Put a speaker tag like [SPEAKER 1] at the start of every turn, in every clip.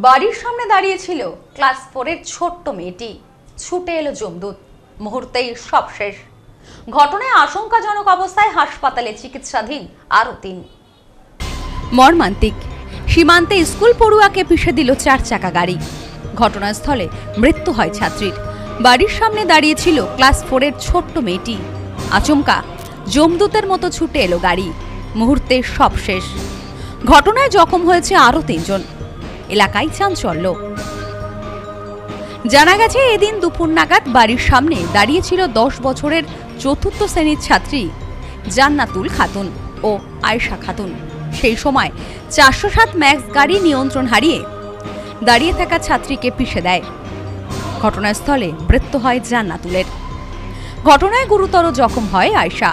[SPEAKER 1] বাড়ির সামনে দাঁড়িয়েছিল ক্লাস 4 এর ছোট্ট মেয়েটি। ছুটে এলো যমদূত, মুহূর্তেই সব শেষ। ঘটনায় আশঙ্কাজনক অবস্থায় হাসপাতালে চিকিৎসাধীন আরো 3। মর্মান্তিক, সীমান্তে স্কুল পড়ুয়াকে পিষে দিল 4 চাকা গাড়ি। ঘটনাস্থলে মৃত্যু হয় ছাত্রীর। বাড়ির সামনে দাঁড়িয়েছিল ক্লাস 4 এর ছোট্ট মেয়েটি। আচমকা যমদূতের মতো ছুটে এলো গাড়ি, মুহূর্তে সব শেষ। ঘটনায় জখম হয়েছে আরো 3 জন। এলাকায় চাঞ্চল্য। জানা গেছে, এদিন দুপুর নাগাদ বাড়ির সামনে দাঁড়িয়েছিল 10 বছরের 4র্থ শ্রেণীর ছাত্রী জান্নাতুল খাতুন ও আয়েশা খাতুন। সেই সময় 407 ম্যাক্স গাড়ি নিয়ন্ত্রণ হারিয়ে দাঁড়িয়ে থাকা ছাত্রীকে পিষে দেয়। ঘটনাস্থলে মৃত্যু হয় জান্নাতুলের। ঘটনায় গুরুতর জখম হয় আয়েশা।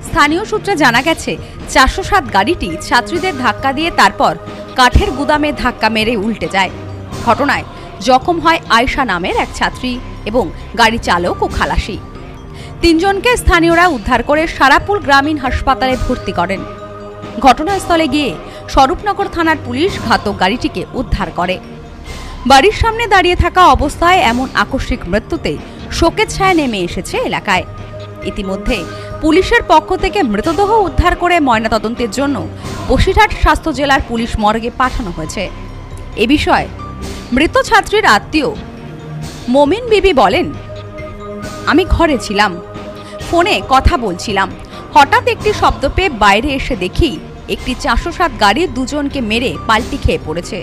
[SPEAKER 1] স্থানীয় সূত্রে জানা গেছে, 407 গাড়িটি ছাত্রীদের ধাক্কা দিয়ে তারপর কাঠের গুদামে ধাক্কা মেরে উল্টে যায়। ঘটনায় জখম হয় আয়েশা নামের এক ছাত্রী এবং গাড়ি চালক ও খালাসি। 3 জনকে স্থানীয়রা উদ্ধার করে সারাপুল গ্রামীণ হাসপাতালে ভর্তি করেন। ঘটনাস্থলে গিয়ে স্বরূপনগর থানার পুলিশ ঘাতক গাড়িটিকে উদ্ধার করে। বাড়ির সামনে দাঁড়িয়ে থাকা অবস্থায় এমন আকস্মিক মৃত্যুতে শোকের ছায়া নেমে এসেছে এলাকায়। ইতিমধ্যে পুলিশের পক্ষ থেকে মৃতদেহ উদ্ধার করে ময়নাতদন্তের জন্য বসিরহাট স্বাস্থ্য জেলার পুলিশ মর্গে পাঠানো হয়েছে। এ বিষয়ে মৃত ছাত্রীর আত্মীয় মমিন বিবি বলেন, আমি ঘরে ছিলাম, ফোনে কথা বলছিলাম। হঠাৎ একটি শব্দ পেয়ে বাইরে এসে দেখি একটি 407 গাড়ি 2 জনকে মেরে পাল্টি খেয়ে পড়েছে।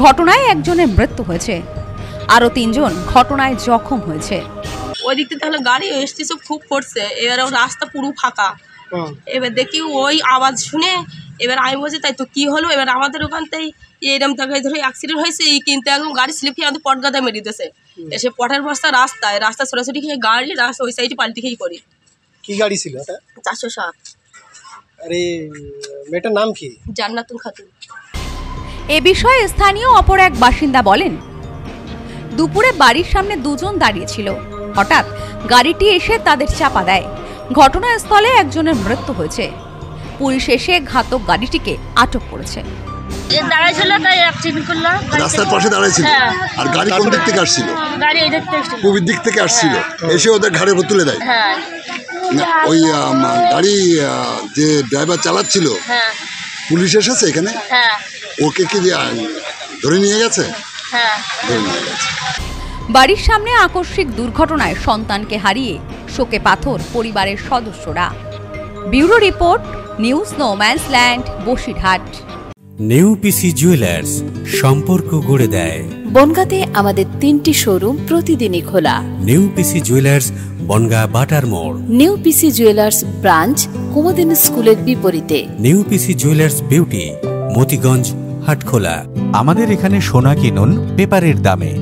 [SPEAKER 1] ঘটনায় একজনের মৃত্যু হয়েছে, আরো 3 জন ঘটনায় জখম হয়েছে।
[SPEAKER 2] ওই দিক থেকে তাহলে গাড়ি এসছে, সব খুব পড়ছে। এবার রাস্তা পুরো ফাঁকা। এবার দেখি ওই আওয়াজ শুনে এবার আমি বলছি, তাই তো কি হলো? এবার আমাদের ওখানতেই এরকম জায়গায় ধরে অ্যাক্সিডেন্ট হয়েছে, কিন্তু একদম গাড়ি স্লিপ খেয়ে আমাদের পটগাদা মেরে দিতেছে। এসে পটের বস্তা রাস্তা ছোটাছুটি খেয়ে গাড়ি রাস্তা ওই সাইডে পাল্টি খেয়ে করি।
[SPEAKER 3] কি গাড়ি ছিল এটা?
[SPEAKER 2] 407।
[SPEAKER 3] আরে মেয়েটার নাম কি?
[SPEAKER 2] জান্নাতুল খাতুন।
[SPEAKER 1] এ বিষয়ে স্থানীয় অপর এক বাসিন্দা বলেন, দুপুরে বাড়ির সামনে 2 জন দাঁড়িয়েছিল। হঠাৎ গাড়িটি এসে তাদের চাপা দেয়। ঘটনাস্থলে একজনের মৃত্যু হয়েছে। পুলিশ এসে ঘাতক গাড়িটিকে আটক করেছে।
[SPEAKER 4] রাস্তার পাশে দাঁড়াইছিল আর গাড়ি কোন দিক থেকে আসছিল? পূর্ব দিক থেকে আসছিল, এসে ওদের ঘাড়ের উপর তুলে দেয়। ওই গাড়ি যে ড্রাইভার চালাচ্ছিল, পুলিশ এসেছে এখানে, ওকে কি ধরে নিয়ে গেছে? ধরে নিয়ে গেছে।
[SPEAKER 1] বাড়ির সামনে আকস্মিক দুর্ঘটনায় সন্তানকে হারিয়ে শোকে পাথর পরিবারের সদস্যরা। Bureau report, news no man's land, Basirhat.
[SPEAKER 5] নেউপিসি জুয়েলার্স, সম্পর্ক গড়ে দেয়।
[SPEAKER 6] বনগাঁতে আমাদের 3টি শোরুম প্রতিদিনই খোলা।
[SPEAKER 5] নেউপিসি জুয়েলার্স, বনগাঁ বাটার মোড়।
[SPEAKER 6] নেউপিসি জুয়েলার্স ব্রাঞ্চ, কুমুদিনী স্কুলের বিপরীতে।
[SPEAKER 5] নেউপিসি জুয়েলার্স বিউটি, মতিগঞ্জ, হাটখোলা।
[SPEAKER 7] আমাদের এখানে সোনা কিনুন পেপারের দামে।